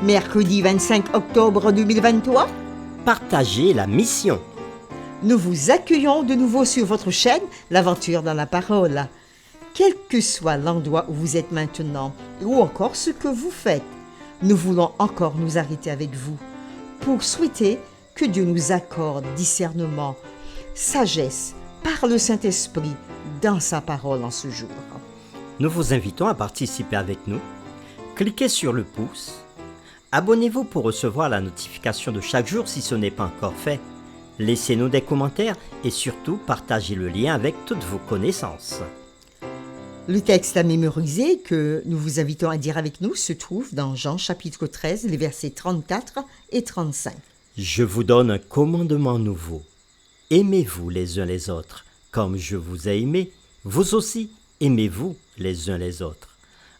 Mercredi 25 octobre 2023, Partagez la mission. nous vous accueillons de nouveau sur votre chaîne L'Aventure dans la Parole. Quel que soit l'endroit où vous êtes maintenant ou encore ce que vous faites, nous voulons encore nous arrêter avec vous pour souhaiter que Dieu nous accorde discernement, sagesse par le Saint-Esprit dans sa parole en ce jour. Nous vous invitons à participer avec nous. Cliquez sur le pouce. Abonnez-vous pour recevoir la notification de chaque jour si ce n'est pas encore fait. Laissez-nous des commentaires et surtout partagez le lien avec toutes vos connaissances. Le texte à mémoriser que nous vous invitons à dire avec nous se trouve dans Jean chapitre 13, les versets 34 et 35. Je vous donne un commandement nouveau. Aimez-vous les uns les autres, comme je vous ai aimé, vous aussi aimez-vous les uns les autres.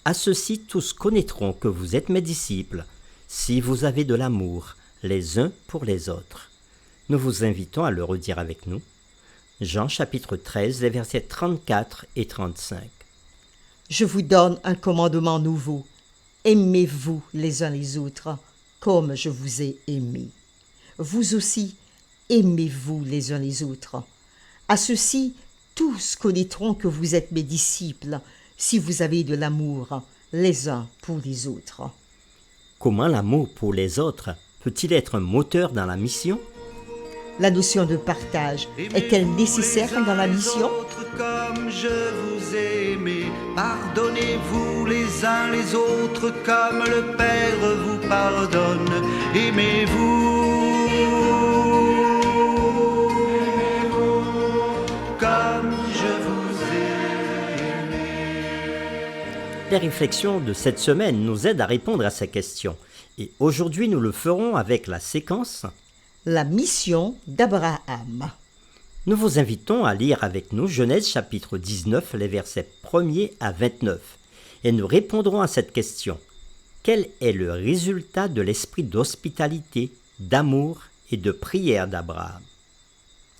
À ceci tous connaîtront que vous êtes mes disciples, si vous avez de l'amour les uns pour les autres. Nous vous invitons à le redire avec nous. Jean chapitre 13, les versets 34 et 35. Je vous donne un commandement nouveau. Aimez-vous les uns les autres, comme je vous ai aimé. Vous aussi, aimez-vous les uns les autres. À ceci, tous connaîtront que vous êtes mes disciples, si vous avez de l'amour les uns pour les autres. Comment l'amour pour les autres peut-il être un moteur dans la mission? La notion de partage est-elle nécessaire dans la mission? Comme je vous ai aimé, pardonnez-vous les uns les autres comme le Père vous pardonne. Aimez-vous comme je vous ai aimé. Les réflexions de cette semaine nous aident à répondre à ces questions. Et aujourd'hui, nous le ferons avec la séquence La mission d'Abraham. Nous vous invitons à lire avec nous Genèse chapitre 19, les versets 1er à 29. Et nous répondrons à cette question. Quel est le résultat de l'esprit d'hospitalité, d'amour et de prière d'Abraham?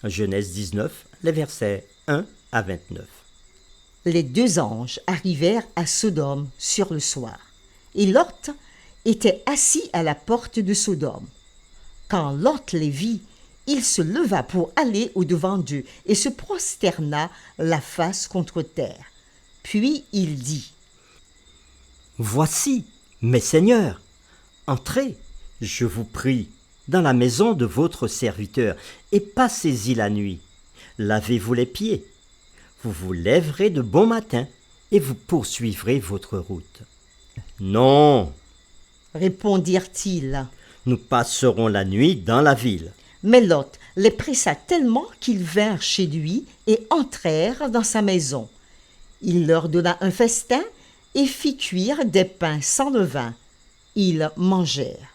Genèse 19, les versets 1 à 29. Les deux anges arrivèrent à Sodome sur le soir, et Lot était assis à la porte de Sodome. Quand Lot les vit, il se leva pour aller au-devant d'eux et se prosterna la face contre terre. Puis il dit : « Voici, mes seigneurs, entrez, je vous prie, dans la maison de votre serviteur, et passez-y la nuit. Lavez-vous les pieds. Vous vous lèverez de bon matin, et vous poursuivrez votre route. » « Non, répondirent-ils. Nous passerons la nuit dans la ville. » Mais Lot les pressa tellement qu'ils vinrent chez lui et entrèrent dans sa maison. Il leur donna un festin et fit cuire des pains sans levain. Ils mangèrent.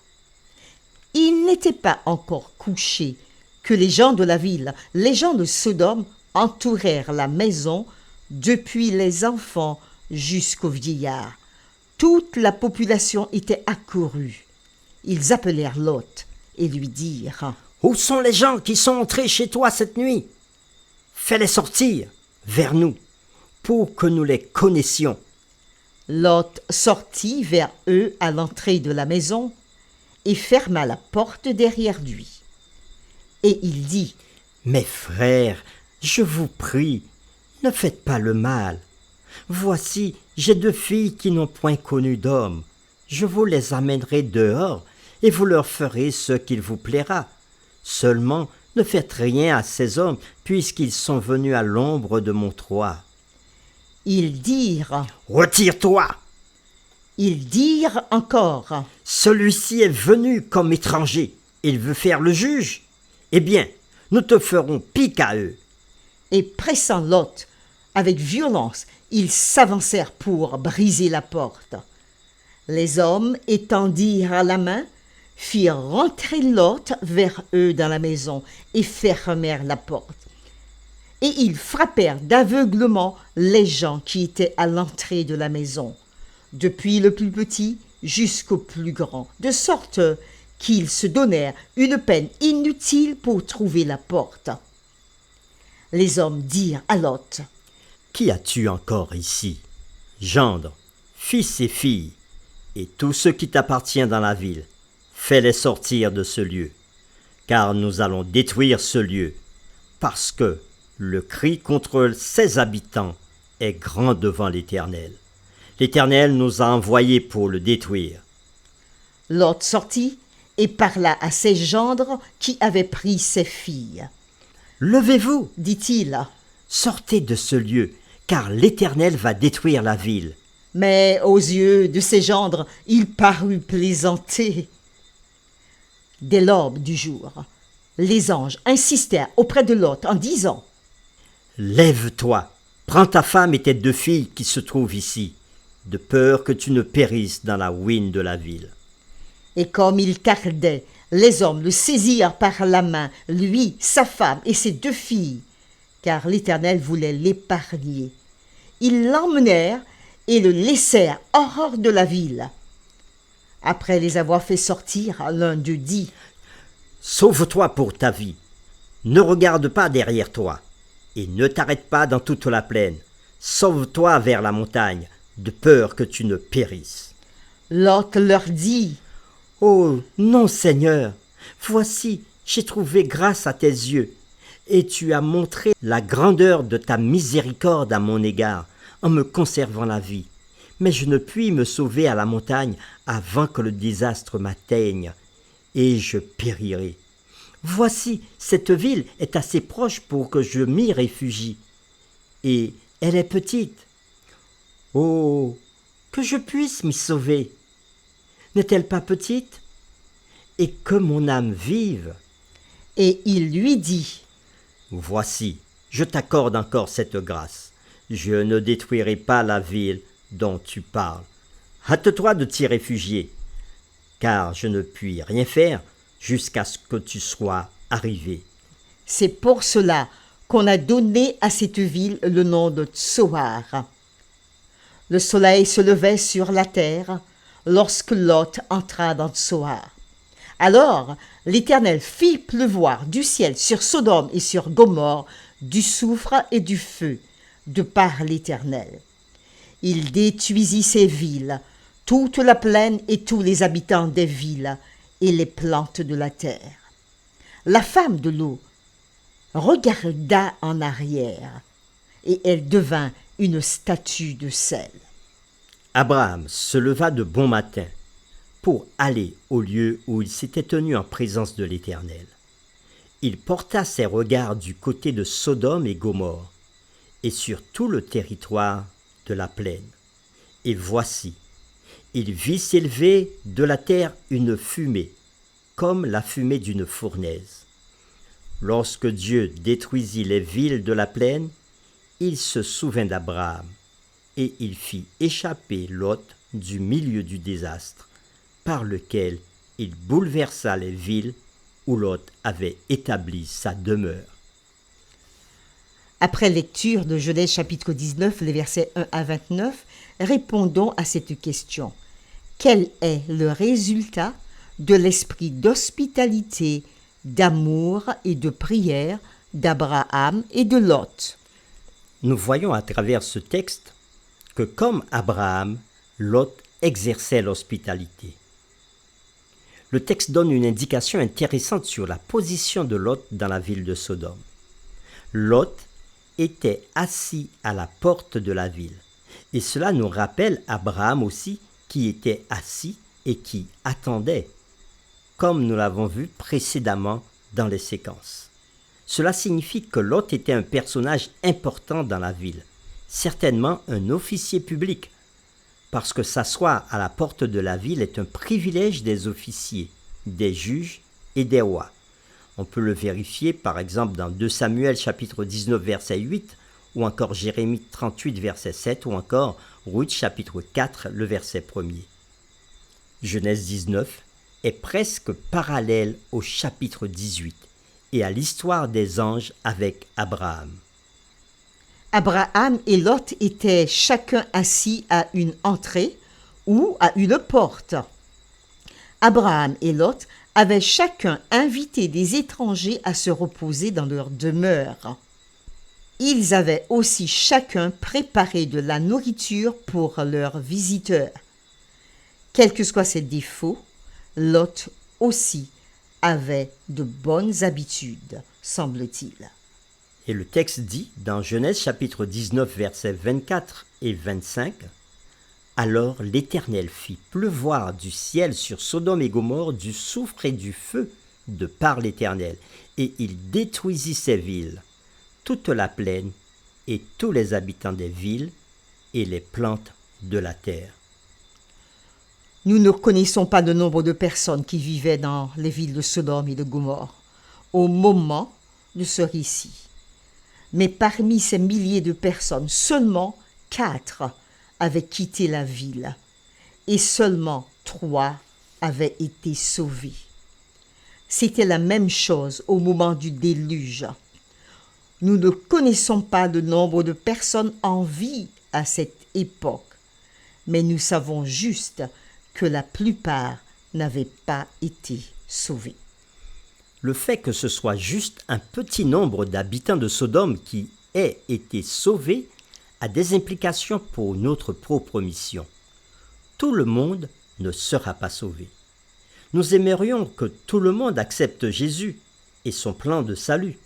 Il n'était pas encore couché que les gens de la ville, les gens de Sodome, entourèrent la maison, depuis les enfants jusqu'aux vieillards. Toute la population était accourue. Ils appelèrent Lot et lui dirent : « Où sont les gens qui sont entrés chez toi cette nuit? Fais-les sortir vers nous, pour que nous les connaissions. » Lot sortit vers eux à l'entrée de la maison et ferma la porte derrière lui. Et il dit : « Mes frères, je vous prie, ne faites pas le mal. Voici, j'ai 2 filles qui n'ont point connu d'homme. Je vous les amènerai dehors, et vous leur ferez ce qu'il vous plaira. Seulement, ne faites rien à ces hommes, puisqu'ils sont venus à l'ombre de mon toit. » Ils dirent : « Retire-toi ! Ils dirent encore : Celui-ci est venu comme étranger. Il veut faire le juge. Eh bien, nous te ferons pis qu'à eux. » Et pressant Lot avec violence, ils s'avancèrent pour briser la porte. Les hommes étendirent la main, firent rentrer Lot vers eux dans la maison et fermèrent la porte. Et ils frappèrent d'aveuglement les gens qui étaient à l'entrée de la maison, depuis le plus petit jusqu'au plus grand, de sorte qu'ils se donnèrent une peine inutile pour trouver la porte. Les hommes dirent à Lot : « Qui as-tu encore ici? Gendre, fils et filles. et tout ce qui t'appartient dans la ville, fais-les sortir de ce lieu, car nous allons détruire ce lieu, parce que le cri contre ses habitants est grand devant l'Éternel. L'Éternel nous a envoyés pour le détruire. » Lot sortit et parla à ses gendres qui avaient pris ses filles. « Levez-vous, Dit-il. sortez de ce lieu, car l'Éternel va détruire la ville. » Mais aux yeux de ses gendres, il parut plaisanter. Dès l'aube du jour, les anges insistèrent auprès de Lot en disant « Lève-toi, prends ta femme et tes 2 filles qui se trouvent ici, de peur que tu ne périsses dans la ruine de la ville. » Et comme il tardait, les hommes le saisirent par la main, lui, sa femme et ses 2 filles, car l'Éternel voulait l'épargner. Ils l'emmenèrent et le laissèrent hors de la ville. Après les avoir fait sortir, l'un d'eux dit « Sauve-toi pour ta vie, ne regarde pas derrière toi, et ne t'arrête pas dans toute la plaine. Sauve-toi vers la montagne, de peur que tu ne périsses. » Lot leur dit « Oh, non, Seigneur, voici, j'ai trouvé grâce à tes yeux, et tu as montré la grandeur de ta miséricorde à mon égard, en me conservant la vie. Mais je ne puis me sauver à la montagne avant que le désastre m'atteigne, et je périrai. Voici, cette ville est assez proche pour que je m'y réfugie, et elle est petite. Oh, que je puisse m'y sauver. N'est-elle pas petite? Et que mon âme vive. » Et il lui dit Voici, je t'accorde encore cette grâce. Je ne détruirai pas la ville dont tu parles. Hâte-toi de t'y réfugier, car je ne puis rien faire jusqu'à ce que tu sois arrivé. C'est pour cela qu'on a donné à cette ville le nom de Tsoar. Le soleil se levait sur la terre lorsque Lot entra dans Tsoar. Alors l'Éternel fit pleuvoir du ciel sur Sodome et sur Gomorrhe du soufre et du feu, de par l'Éternel. Il détruisit ces villes, toute la plaine et tous les habitants des villes et les plantes de la terre. La femme de Lot regarda en arrière et elle devint une statue de sel. Abraham se leva de bon matin pour aller au lieu où il s'était tenu en présence de l'Éternel. Il porta ses regards du côté de Sodome et Gomorrhe et sur tout le territoire de la plaine. Et voici, il vit s'élever de la terre une fumée, comme la fumée d'une fournaise. Lorsque Dieu détruisit les villes de la plaine, il se souvint d'Abraham, et il fit échapper Lot du milieu du désastre, par lequel il bouleversa les villes où Lot avait établi sa demeure. Après lecture de Genèse chapitre 19, les versets 1 à 29, répondons à cette question. Quel est le résultat de l'esprit d'hospitalité, d'amour et de prière d'Abraham et de Lot? Nous voyons à travers ce texte que comme Abraham, Lot exerçait l'hospitalité. Le texte donne une indication intéressante sur la position de Lot dans la ville de Sodome. Lot était assis à la porte de la ville. Et cela nous rappelle Abraham aussi, qui était assis et qui attendait, comme nous l'avons vu précédemment dans les séquences. Cela signifie que Lot était un personnage important dans la ville, certainement un officier public, parce que s'asseoir à la porte de la ville est un privilège des officiers, des juges et des rois. On peut le vérifier par exemple dans 2 Samuel chapitre 19 verset 8, ou encore Jérémie 38 verset 7, ou encore Ruth chapitre 4 le verset 1er. Genèse 19 est presque parallèle au chapitre 18 et à l'histoire des anges avec Abraham. Abraham et Lot étaient chacun assis à une entrée ou à une porte. Abraham et Lot avaient chacun invité des étrangers à se reposer dans leur demeure. Ils avaient aussi chacun préparé de la nourriture pour leurs visiteurs. Quels que soient ses défauts, Lot aussi avait de bonnes habitudes, semble-t-il. Et le texte dit, dans Genèse chapitre 19, versets 24 et 25, « Alors l'Éternel fit pleuvoir du ciel sur Sodome et Gomorrhe du soufre et du feu de par l'Éternel, et il détruisit ces villes, toute la plaine et tous les habitants des villes et les plantes de la terre. » Nous ne connaissons pas le nombre de personnes qui vivaient dans les villes de Sodome et de Gomorrhe au moment de ce récit. Mais parmi ces milliers de personnes, seulement 4 avaient quitté la ville et seulement 3 avaient été sauvés. C'était la même chose au moment du déluge. Nous ne connaissons pas le nombre de personnes en vie à cette époque, mais nous savons juste que la plupart n'avaient pas été sauvés. Le fait que ce soit juste un petit nombre d'habitants de Sodome qui aient été sauvés a des implications pour notre propre mission. Tout le monde ne sera pas sauvé. Nous aimerions que tout le monde accepte Jésus et son plan de salut,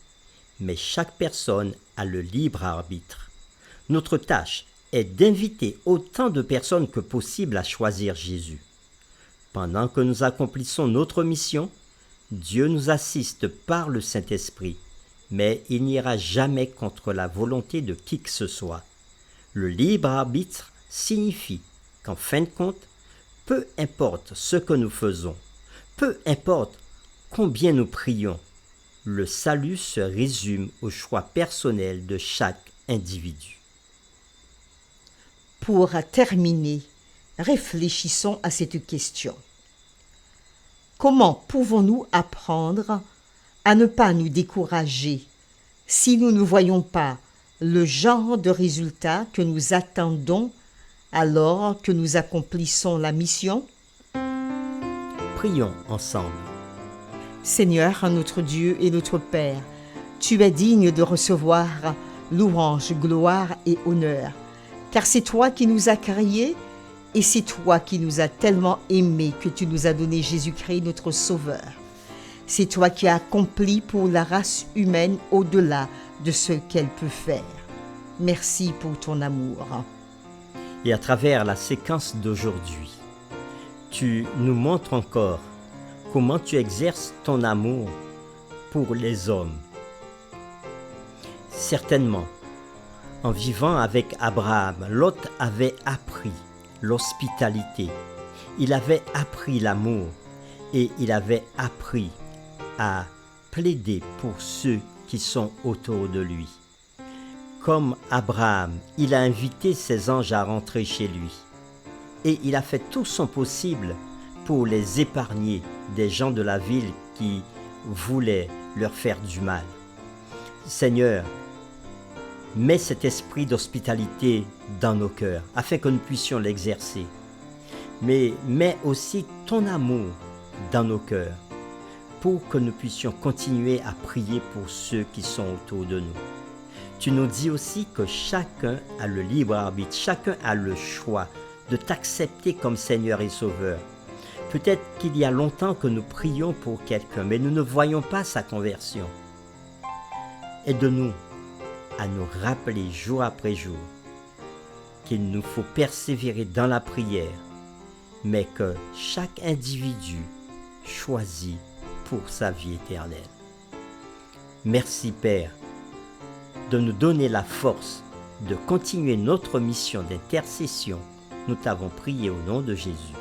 mais chaque personne a le libre arbitre. Notre tâche est d'inviter autant de personnes que possible à choisir Jésus. Pendant que nous accomplissons notre mission, Dieu nous assiste par le Saint-Esprit, mais il n'ira jamais contre la volonté de qui que ce soit. Le libre arbitre signifie qu'en fin de compte, peu importe ce que nous faisons, peu importe combien nous prions, le salut se résume au choix personnel de chaque individu. Pour terminer, réfléchissons à cette question. Comment pouvons-nous apprendre à ne pas nous décourager si nous ne voyons pas le genre de résultat que nous attendons alors que nous accomplissons la mission? Prions ensemble. Seigneur, notre Dieu et notre Père, tu es digne de recevoir louange, gloire et honneur, car c'est toi qui nous as créés et c'est toi qui nous as tellement aimés que tu nous as donné Jésus-Christ, notre Sauveur. C'est toi qui as accompli pour la race humaine au-delà de ce qu'elle peut faire. Merci pour ton amour. Et à travers la séquence d'aujourd'hui, tu nous montres encore comment tu exerces ton amour pour les hommes. Certainement, en vivant avec Abraham, Lot avait appris l'hospitalité, il avait appris l'amour et il avait appris à plaider pour ceux qui sont autour de lui. Comme Abraham, il a invité ses anges à rentrer chez lui et il a fait tout son possible pour les épargner des gens de la ville qui voulaient leur faire du mal. Seigneur, mets cet esprit d'hospitalité dans nos cœurs afin que nous puissions l'exercer. Mais mets aussi ton amour dans nos cœurs pour que nous puissions continuer à prier pour ceux qui sont autour de nous. Tu nous dis aussi que chacun a le libre arbitre, chacun a le choix de t'accepter comme Seigneur et Sauveur. Peut-être qu'il y a longtemps que nous prions pour quelqu'un, mais nous ne voyons pas sa conversion. Aide-nous à nous rappeler jour après jour qu'il nous faut persévérer dans la prière, mais que chaque individu choisit pour sa vie éternelle. Merci Père de nous donner la force de continuer notre mission d'intercession. Nous t'avons prié au nom de Jésus.